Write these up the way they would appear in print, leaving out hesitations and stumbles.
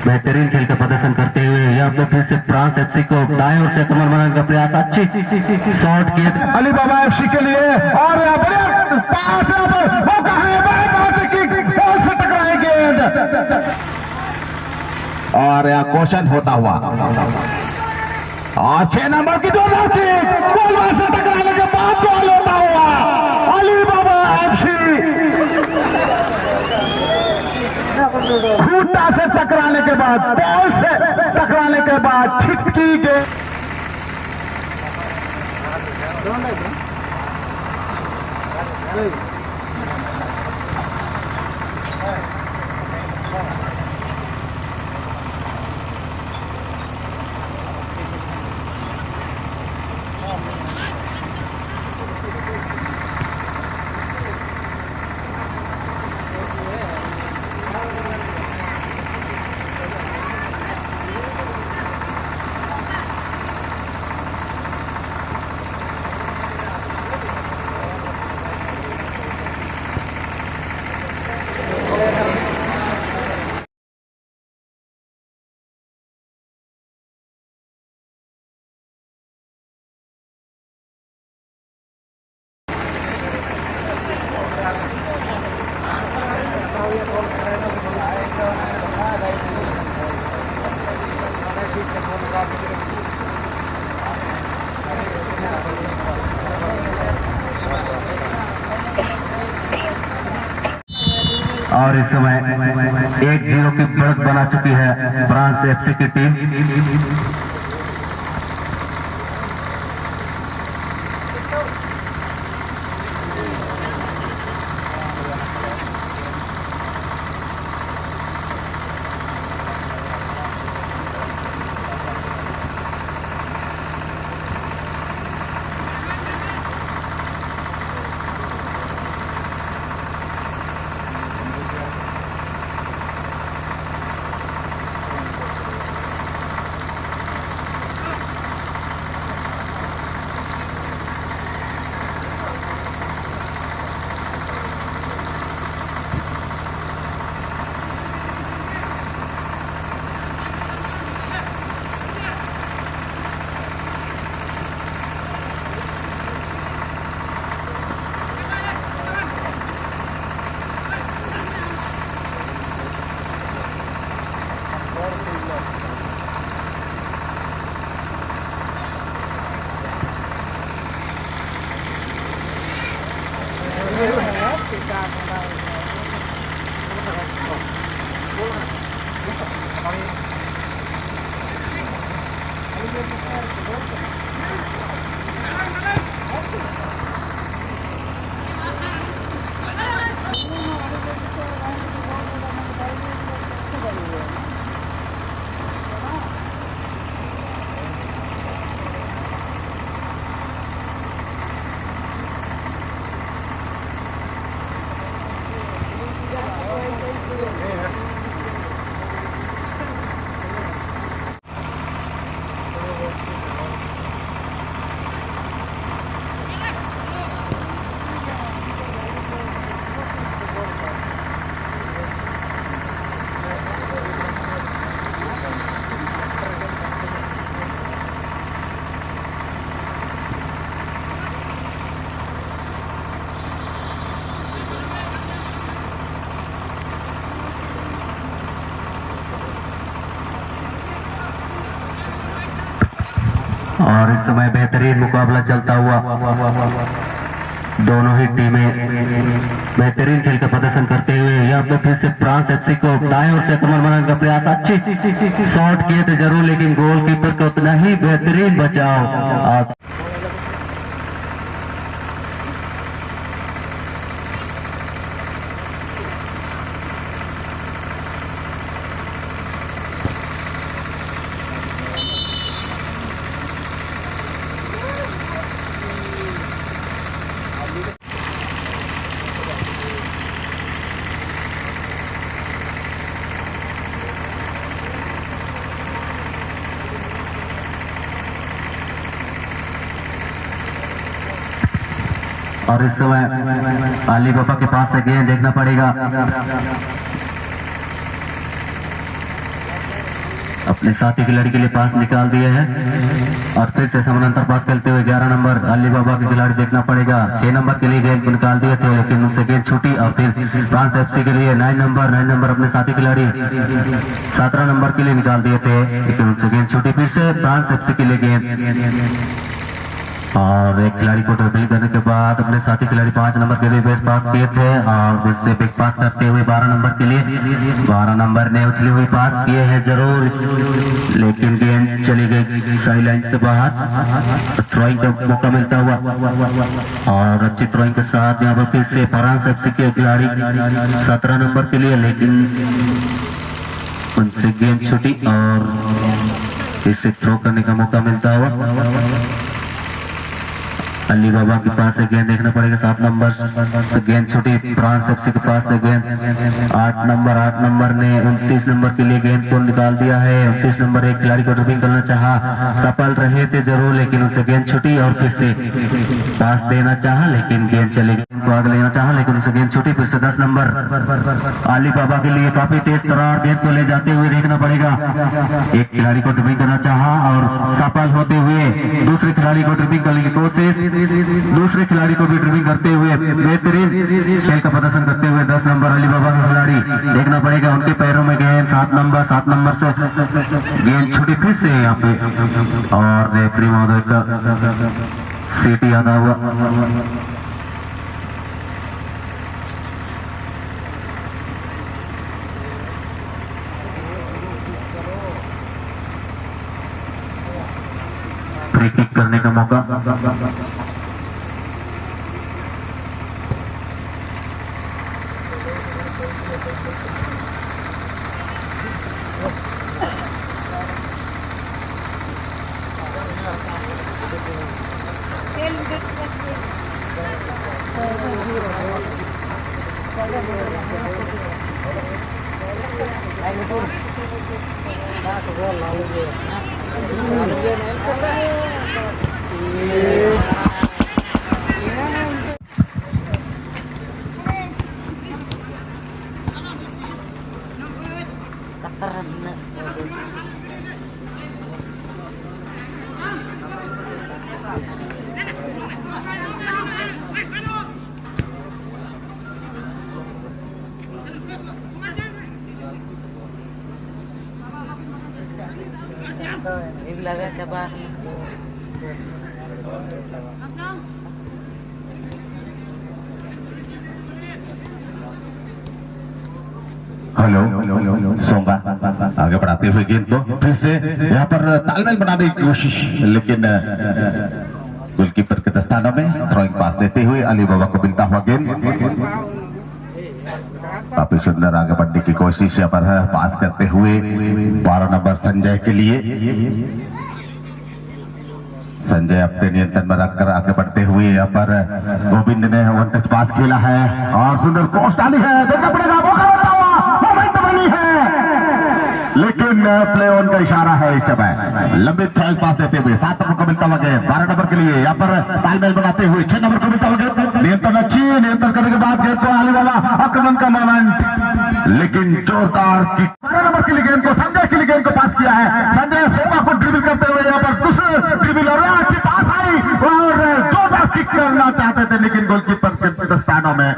बेहतरीन खेल का प्रदर्शन करते हुए यहाँ पे फिर से फ्रांस एफसी को दाएं ओर से कमर बनाने का प्रयास, अच्छी शॉट किए अली बाबा एफसी के लिए, और पास मौका है, बॉल से टकराए गेंद और यह क्वेश्चन होता हुआ, और 6 नंबर की गोल से टकराने के बाद गोल होता हुआ अली बाबा एफसी खूंटा से टकराने के बाद, बॉल से टकराने के बाद छिटकी गेंद। और इस समय 1-0 की बढ़त बना चुकी है फ्रांस एफसी की टीम। और इस समय बेहतरीन मुकाबला चलता हुआ, दोनों ही टीमें बेहतरीन खेल का प्रदर्शन करते हुए यहाँ पे फिर से फ्रांस एफसी को दाएं ओर से कमर बनाने का प्रयास, अच्छी शॉट किए थे जरूर, लेकिन गोलकीपर का उतना ही बेहतरीन बचाव। और इस समय अली बाबा के पास से गेंद देखना पड़ेगा। अपने साथी खिलाड़ी के लिए पास निकाल दिए हैं और फिर से समानांतर पास खेलते हुए 11 नंबर अली बाबा के खिलाड़ी देखना पड़ेगा। 6 नंबर के लिए गेंद को निकाल दिए थे लेकिन उनसे गेंद छूटी और फिर फ्रांस एफसी के लिए 9 नंबर अपने साथी खिलाड़ी 17 नंबर के लिए निकाल दिए थे लेकिन उनसे गेंद छूटी। फिर से फ्रांस एफसी के लिए गेंद और एक खिलाड़ी को ड्रिबल करने के बाद अपने साथी खिलाड़ी 5 नंबर के लिए बेस पास किए थे और उससे बिग पास करते हुए 12 नंबर के लिए 12 नंबर ने उछली हुई पास किए हैं जरूर लेकिन गेंद चली गई साइड लाइन से बाहर। थ्रोइंग का मौका मिलता हुआ और अच्छी थ्रोइंग के साथ यहाँ पर फिर से फ्रांस एफसी के खिलाड़ी 17 नंबर के लिए लेकिन उनसे गेंद छूटी और इसे थ्रो करने का मौका मिलता हुआ। अली बाबा के पास से गेंद देखना पड़ेगा। 7 नंबर से गेंद छूटी फ्रांस एफसी के पास से गेंद 8 नंबर ने 29 नंबर के लिए गेंद को निकाल दिया है। 29 नंबर एक खिलाड़ी को ड्रिबलिंग करना चाहा, सफल रहे थे जरूर लेकिन उनसे गेंद छूटी और फिर से पास देना चाहा लेकिन गेंद चली गई को आगे लेना चाहा लेकिन उनसे गेंद छूटी। फिर से 10 नंबर अली बाबा के लिए काफी तेज करार गेंद को ले जाते हुए देखना पड़ेगा। एक खिलाड़ी को ड्रिबलिंग करना चाहा और सफल होते हुए दूसरे खिलाड़ी को ड्रिबलिंग करने की कोशिश, दूसरे खिलाड़ी को भी ड्रिबलिंग करते हुए बेहतरीन खेल का प्रदर्शन करते हुए 10 नंबर अली बाबा का खिलाड़ी देखना पड़ेगा उनके पैरों में गेंद। 7 नंबर से गेंद छूटी फिर से यहाँ पे और रेफरी महोदय का सीटी आता हुआ। फ्री किक करने का मौका lagay sa bahay. हेलो सोंगा आगे बढ़ाते हुए गेंद को फिर से यहाँ पर तालमेल बनाने की कोशिश लेकिन गोलकीपर के दस्तानों में थ्रोइंग पास देते हुए अली बाबा को मिलता हुआ गेंद। काफी सुंदर आगे बढ़ने की कोशिश यहाँ पर है पास करते हुए 12 नंबर संजय के लिए। संजय अपने नियंत्रण में रखकर आगे बढ़ते हुए यहाँ पर गोविंद ने वन टच पास खेला है और सुंदर क्रॉस डाली है। देखना पड़ेगा मौका होता हुआ मोमेंट बनी है लेकिन प्ले ऑन का इशारा है इस समय। लंबी थ्रोइंग पास देते हुए 7 नंबर को मिलता हुआ गेंद 12 नंबर के लिए यहाँ पर तालमेल बनाते हुए 6 नंबर को मिलता हुआ गेंद। नियंत्रण करने के बाद गेंद को अली बाबा आक्रमण का मोमेंट लेकिन जोरदार किक 12 नंबर के लिए गेंद को संजय के लिए गेंद को पास किया है। संजय सोमा को ड्रिबल करते हुए यहाँ पर दूसरे ड्रिबल और अच्छी पास आई और जोरदार किक करना चाहते थे लेकिन गोलकीपर के दस्तानों में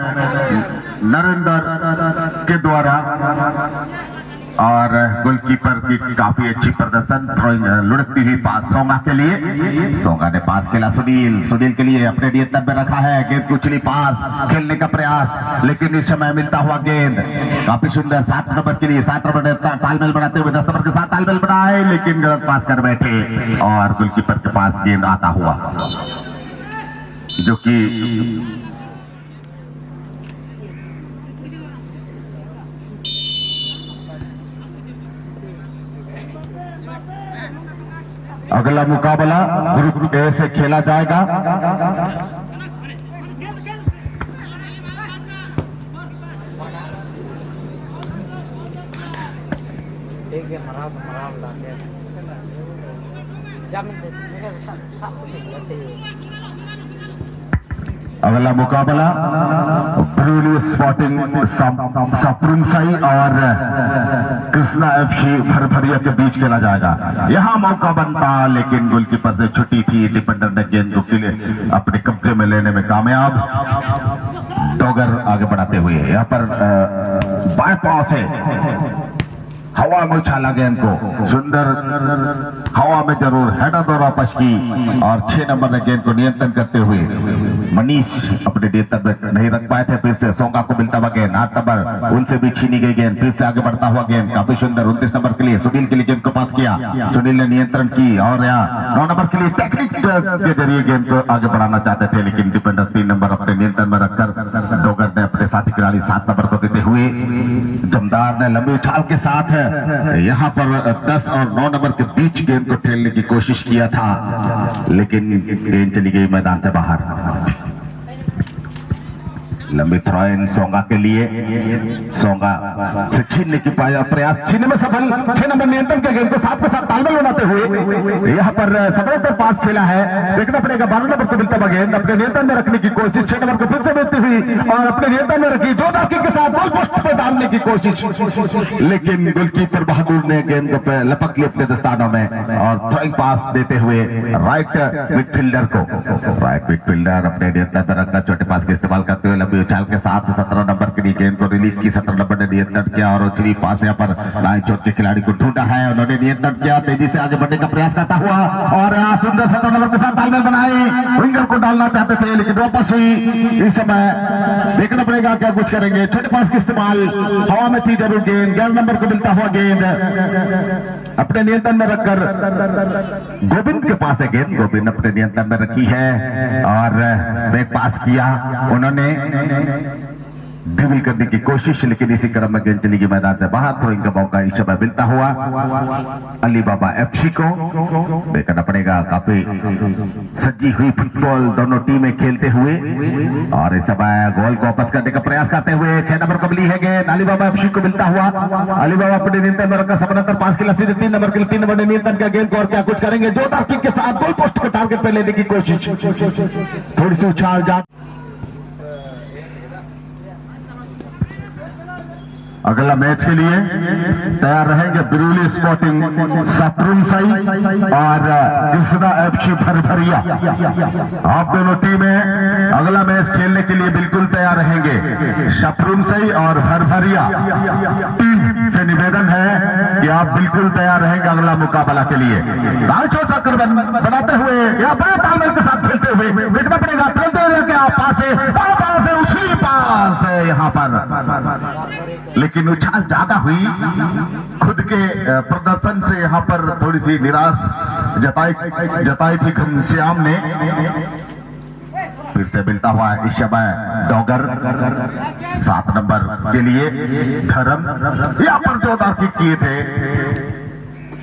नरेंद्र के द्वारा और गोलकीपर की काफी अच्छी प्रदर्शन थ्रोइंग लुढ़कती हुई पास सोंगा के लिए। सोंगा ने पास खेला सुनील के लिए अपने नियंत्रण में रखा है। गेंद को उछली पास खेलने का प्रयास लेकिन इस समय मिलता हुआ गेंद काफी सुंदर 7 नंबर के लिए। 7 नंबर ने तालमेल बनाते हुए 10 नंबर के साथ तालमेल बनाए लेकिन गलत पास कर बैठे और गोलकीपर के पास गेंद आता हुआ जो कि अगला मुकाबला ग्रुप ए से खेला जाएगा। अगला मुकाबला ब्रूली स्पोर्टिंग सप्रुमसाई और कृष्णा एफसी भरभरिया के बीच खेला जाएगा। यहां मौका बनता लेकिन गोलकीपर से छुट्टी थी। डिफेंडर ने गेंद को अपने कब्जे में लेने में कामयाब। डॉगर आगे बढ़ाते हुए यहां पर बाएं पांव से हवा में उछाला गेंद को, सुंदर हवा में जरूर हेडर और वापस की और 6 नंबर ने गेंद को नियंत्रण करते हुए मनीष अपने नियंत्रण में नहीं रख पाए थे। फिर से सोंगा को मिलता हुआ गेंद, 8 नंबर उनसे भी छीनी गई गेंद, फिर से आगे बढ़ता हुआ गेंद काफी सुंदर 29 नंबर के लिए सुनील के लिए गेंद को पास किया। सुनील ने नियंत्रण की और यहाँ 9 नंबर के लिए टेक्निक के जरिए गेंद को आगे बढ़ाना चाहते थे लेकिन डिफेंडर 3 नंबर अपने नियंत्रण में रखकर डॉगर ने अपने साथी खिलाड़ी 7 नंबर को देते हुए जमदार ने लंबी उछाल के साथ यहां पर 10 और 9 नंबर के बीच गेंद को ठेलने की कोशिश किया था लेकिन गेंद चली गई मैदान से बाहर। लंबी थ्रोइन सोंगा के लिए, सोंगा से छीनने की प्रयास, छीनने में सफल। 6 नंबर नियंत्रण के गेंद को साथ के साथ तालमेल बनाते हुए यहां पर सबरतर पास खेला है। देखना पड़ेगा 12 नंबर को मिलता हुआ गेंद अपने नियंत्रण में रखने की कोशिश, 6 नंबर को फिर से मिलती हुई और अपने नियंत्रण में रखी, जोरदार किक के साथ गोल पोस्ट पर डालने की कोशिश लेकिन गोलकीपर बहादुर ने गेंद को लपक ली अपने दस्तानों में और थ्रोइंग पास देते हुए राइट मिडफील्डर को, राइट मिडफील्डर अपने नियंत्रण में रखकर छोटे पास का इस्तेमाल करते हुए लंबी उछाल के साथ 17 नंबर के लिए गेंद को रिलीज की। 17 नंबर ने नियंत्रण किया और उछली पास यहाँ पर दाएं चोट के खिलाड़ी को ढूंढा है, उन्होंने नियंत्रण किया, तेजी से आगे बढ़ने का प्रयास करता हुआ और यहाँ सुंदर 17 नंबर के साथ तालमेल बनाए, विंगर को डालना चाहते थे लेकिन वापस हुई। इस समय देखना पड़ेगा क्या कुछ करेंगे। छोटे पास का इस्तेमाल, हवा में थी जरूर गेंद, 11 नंबर को मिलता हुआ गेंद अपने नियंत्रण में रखकर गोविंद के पास है गेंद, गोविंद अपने नियंत्रण में रखी है और बैक पास किया उन्होंने, ड्रिबल करने की कोशिश लेकिन इसी क्रम में गेंद चली गई मैदान से बाहर। थ्रोइंग का मौका इस समय मिलता हुआ अली बाबा एफसी को। देखना पड़ेगा काफी सजी हुई फुटबॉल दोनों टीमें खेलते हुए और इस समय गोल को वापस करने का प्रयास करते हुए 6 नंबर को मिली है गेंद, अली बाबा एफसी को मिलता हुआ। अली बाबा अपने नियंत्रण में रखकर समानांतर पास खेला, सीधे 3 नंबर के लिए 3 नंबर ने नियंत्रण किया गेंद को और क्या कुछ करेंगे, जोरदार किक के साथ गोल पोस्ट को टारगेट पे लेने की कोशिश, थोड़ी सी उछाल जा। अगला मैच के लिए तैयार रहेंगे बिरुली स्पोर्टिंग सप्रुमसाई और कृष्णा एफसी भरभरिया। आप दोनों टीमें अगला मैच खेलने के लिए बिल्कुल तैयार रहेंगे। सप्रुमसाई और भरभरिया टीम से निवेदन है कि आप बिल्कुल तैयार रहेंगे अगला मुकाबला के लिए। राजचौथ आक्रमण बनाते हुए या बड़े तालमेल के साथ खेलते हुए देखना पड़ेगा पास उछली पास है यहाँ पर लेकिन उछाल ज्यादा हुई। खुद के प्रदर्शन से यहाँ पर थोड़ी सी निराश जताई थी घनश्याम ने। फिर से मिलता हुआ इस समय डॉगर 7 नंबर के लिए धर्म यहाँ पर जोरदार किक किए थे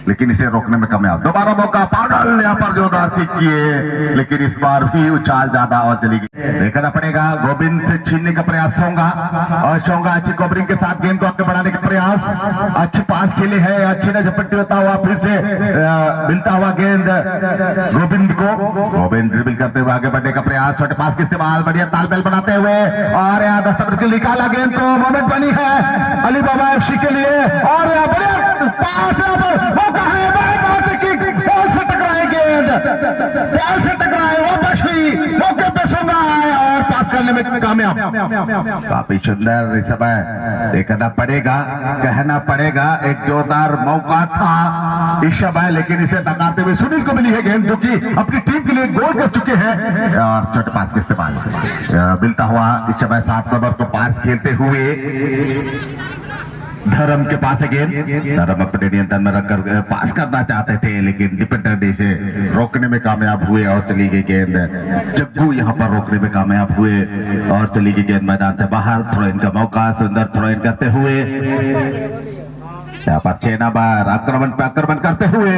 लेकिन इसे रोकने में कामयाब। दोबारा मौका, पागल यहाँ पर जोरदार किक किए लेकिन इस बार भी उछाल ज्यादा और चली गई। देखना पड़ेगा गोविंद से छीनने का प्रयास सोंगा और सोंगा अच्छी कवरिंग के साथ गेंद को आगे बढ़ाने का प्रयास, अच्छे पास खेले हैं, अच्छी ने झपट्टी होता हुआ फिर से मिलता हुआ गेंद गोविंद को। गोविंद ड्रिबल करते हुए आगे बढ़ने का प्रयास, छोटे पास का इस्तेमाल, बढ़िया तालमेल बनाते हुए और यहाँ 10 नंबर के निकाला गेंद को, मोमेंट बनी है अली बाबा एफसी के लिए और यहाँ बढ़िया पास से टकराए वापस हुई, मौके पे सोंगा है और पास करने में कामयाब। काफी सुंदर इस समय देखना पड़ेगा, कहना पड़ेगा एक जोरदार मौका था इस समय लेकिन इसे नकारते हुए सुनील को मिली है गेंद जो कि अपनी टीम के लिए गोल कर चुके हैं और छोटे पास का इस्तेमाल मिलता हुआ इस समय 7 नंबर को पास खेलते हुए धर्म के पास है गेंद। धर्म अपने नियंत्रण में रखकर पास करना चाहते थे लेकिन डिफेंडर इसे रोकने में कामयाब हुए और चली गई गेंद। जग्गू यहां पर रोकने में कामयाब हुए और चली गई गेंद मैदान से बाहर। थ्रो इन का मौका, सुंदर थ्रो इन करते हुए यहाँ पर 6 नंबर आक्रमण पे आक्रमण करते हुए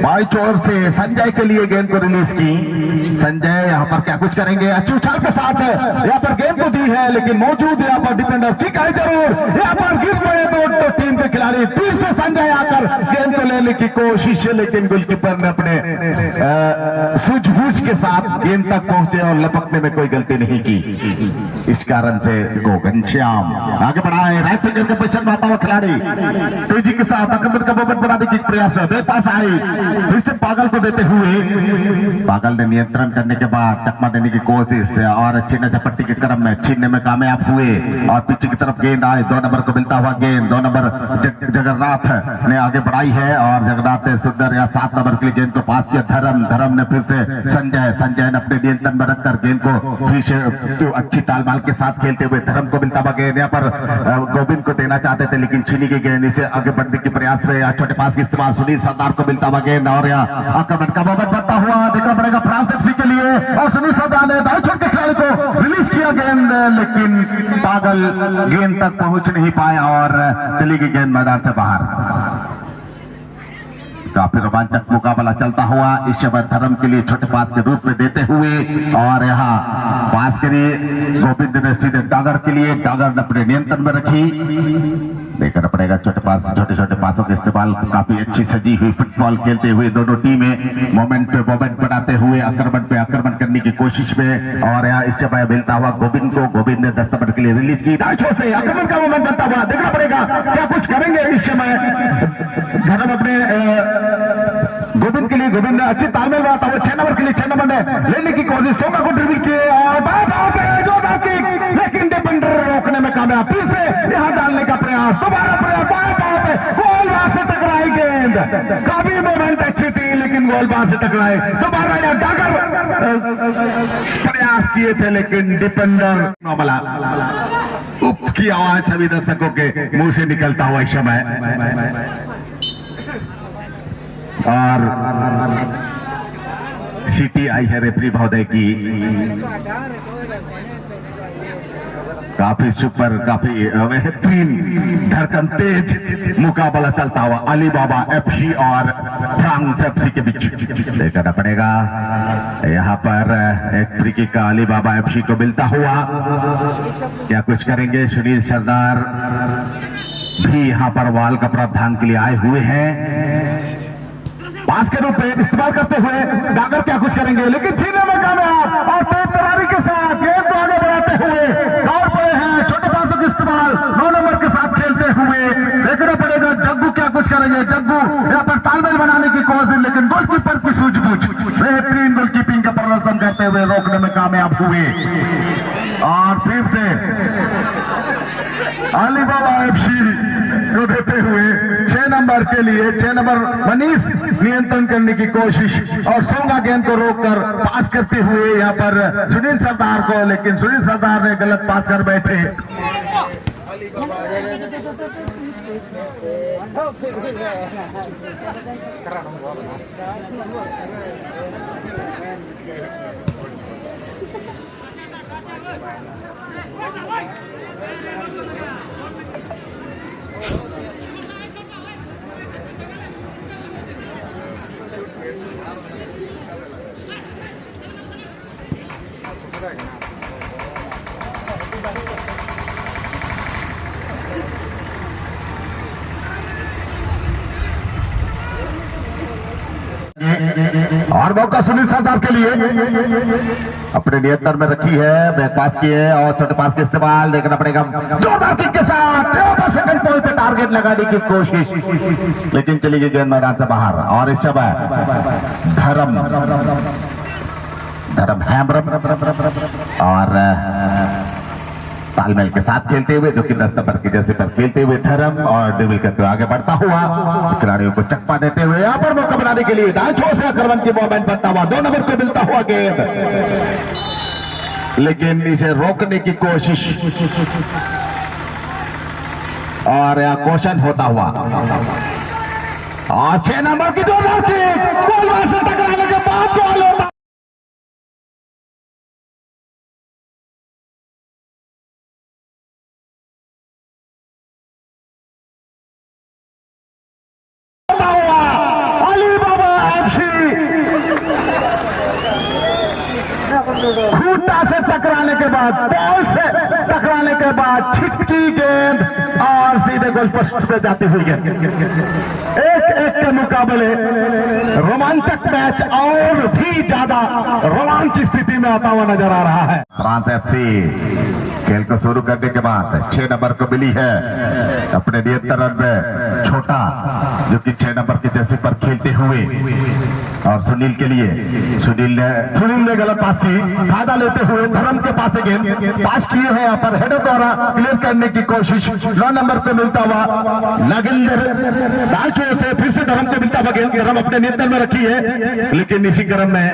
बाई चोर से संजय के लिए गेंद को रिलीज की। संजय यहाँ पर क्या कुछ करेंगे, अच्छी उछाल के साथ यहाँ पर गेंद को दी है, लेकिन मौजूद यहाँ पर डिफेंडर ठीक है जरूर, यहाँ पर गिर पड़े दो टीम के खिलाड़ी। फिर से संजय आकर गेंद को लेने की कोशिश, लेकिन गोलकीपर ने अपने सूझबूझ के साथ गेंद तक पहुंचे और लपकने में कोई गलती नहीं की। इस कारण से घनश्याम आगे बढ़ाए, राइट फिंगर के पोजीशन में आता हुआ खिलाड़ी तेजी के साथ आक्रमण का मोमेंट बनाने की प्रयास में बेपास आई। फिर से पागल को देते हुए पागल ने नियंत्रण करने के बाद चकमा देने की कोशिश और छीने झपट्टी के क्रम में छीनने में कामयाब हुए और पीछे की तरफ गेंद आए। 2 नंबर को मिलता हुआ गेंद 2 नंबर जगन्नाथ ने आगे बढ़ाई है और जगन्नाथ ने सुंदर या 7 नंबर के लिए गेंद को पास किया। धर्म ने फिर से संजय ने अपने नियंत्रण में रखकर गेंद को फिर से अच्छी तालमाल के साथ खेलते हुए धर्म को मिलता हुआ गेंद यहाँ पर गोविंद को देना चाहते थे, लेकिन छीनी की गेंद इसे आगे बढ़ने के प्रयास में या छोटे पास की इस्तेमाल सुनील सरदार को मिलता हुआ गेंद और यहाँ आक्रमण का मोमेंट बनता हुआ देखना पड़ेगा फ्रांस एफसी के लिए और सुनील सरदार ने दाएं छोर के खिलाड़ी को रिलीज किया गेंद, लेकिन पागल गेंद तक पहुंच नहीं पाया और चली गई गेंद मैदान से बाहर। काफी रोमांचक मुकाबला चलता हुआ इस समय धर्म के लिए छोटे पास के रूप में देते हुए और यहाँ पास के लिए गोविंद ने सीधे डागर के लिए डागर ने अपने नियंत्रण में रखी। देखना पड़ेगा छोटे पासों के इस्तेमाल, काफी अच्छी सजी हुई फुटबॉल खेलते हुए दोनों टीमें मोमेंट पे मोमेंट बनाते हुए आक्रमण पे आक्रमण करने की कोशिश में और यहाँ इस समय मिलता हुआ गोविंद को, गोविंद ने 10 नंबर के लिए रिलीज की। से आक्रमण का मोमेंट बनता हुआ देखना पड़ेगा क्या कुछ करेंगे इस समय धर्म अपने गोविंद के लिए। गोविंद ने अच्छी तालमेल बनाता हुआ 6 नंबर के लिए 6 नंबर ने लेने की कोशिश, सोगा को ड्रिबल किए और लेकिन डिफेंडर रोकने में कामयाब। फिर से यहां डालने का प्रयास, दोबारा प्रयास, गोल बार से टकराई गेंद। काफी मोमेंट अच्छी थी लेकिन गोल बार से टकराए। दोबारा यह डागर प्रयास किए थे लेकिन डिफेंडर नॉमला उप की आवाज सभी दर्शकों के मुंह से निकलता हुआ इस समय और सीटी आई है रेफरी महोदय की। काफी सुपर, काफी बेहतरीन धड़कन तेज मुकाबला चलता हुआ अली बाबा एफसी और फ्रांस एफसी के बीच देखना पड़ेगा। यहाँ पर एक फ्री किक का अली बाबा एफसी को मिलता हुआ क्या कुछ करेंगे। सुनील सरदार भी यहाँ पर वाल का प्रावधान के लिए आए हुए हैं। पास के रूप में इस्तेमाल करते हुए डागर क्या कुछ करेंगे, लेकिन छीनने में कामयाब और तेज तरारी के साथ गेंद को आगे बढ़ाते हुए दौड़ पड़े हैं। छोटे पासों का इस्तेमाल 9 नंबर के साथ खेलते हुए देखना पड़ेगा जग्गू क्या कुछ करेंगे। जग्गू यहाँ पर तालमेल बनाने की कोशिश, लेकिन गोलकीपर की सूझबूझ बेहतरीन गोलकीपिंग का प्रदर्शन करते हुए रोकने में कामयाब हुए और फिर से अली बाबा एफसी को देते हुए 6 नंबर के लिए 6 नंबर मनीष नियंत्रण करने की कोशिश और सोंगा गेंद को रोककर पास करते हुए यहाँ पर सुनील सरदार को, लेकिन सुनील सरदार ने गलत पास कर बैठे। और मौका सुनील सरदार के लिए अपने नियंत्रण में रखी है। बैक पास किए और छोटे पास के इस्तेमाल देखना पड़ेगा जोरदार किक के साथ सेकंड पॉइंट पे टारगेट लगाने की कोशिश, लेकिन चली गई गेंद मैदान से बाहर और इस समय धर्म हैमरम और तालमेल के साथ खेलते हुए जो कि 10 नंबर के जैसे पर खेलते हुए धर्म और ड्रिबल करते हुए आगे बढ़ता हुआ खिलाड़ियों को चकमा देते हुए यहाँ पर मौका बनाने के लिए दाएं छोर से आक्रमण की मोमेंट बनता हुआ 2 नंबर को मिलता हुआ गेंद, लेकिन इसे रोकने की कोशिश और यह क्वेश्चन होता हुआ और 6 नंबर की 2 गोल से टकराने के बाद गोल होता बूटा से टकराने के बाद, बॉल से टकराने के बाद छिटकी गेंद और सीधे गोल पोस्ट पे जाती हुई गेंद। एक एक के मुकाबले रोमांचक मैच और भी ज्यादा रोमांच स्थिति में आता हुआ नजर आ रहा है। फ्रांस एफसी खेल को शुरू करने के बाद 6 नंबर को मिली है अपने नियंत्रण रन में छोटा, जो कि 6 नंबर की जर्सी पर खेलते हुए, और सुनील के लिए सुनील ने गलत पास की, फायदा लेते हुए धर्म के पास गेंद पास किए हैं। यहाँ पर हेडर द्वारा क्लियर करने की कोशिश, 9 नंबर पे मिलता हुआ नागिंदर दालचोर से फिर से धर्म के मिलता हुआ गेंद, धर्म अपने नियंत्रण में रखी है, लेकिन इसी क्रम में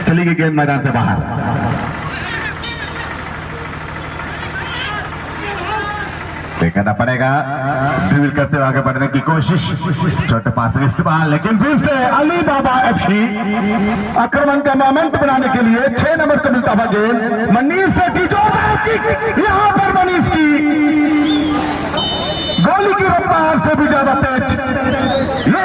चली गई गेंद मैदान से बाहर। देखना पड़ेगा, ड्रिबल करते हुए आगे बढ़ने की कोशिश, छोटे पास में इस्तेमाल, लेकिन फिर से अली बाबा एफसी आक्रमण का मोमेंट बनाने के लिए 6 नंबर को मिलता हुआ गेंद मनीष से की, यहां पर मनीष की गोली की रफ्तार से भी ज्यादा तेज, ये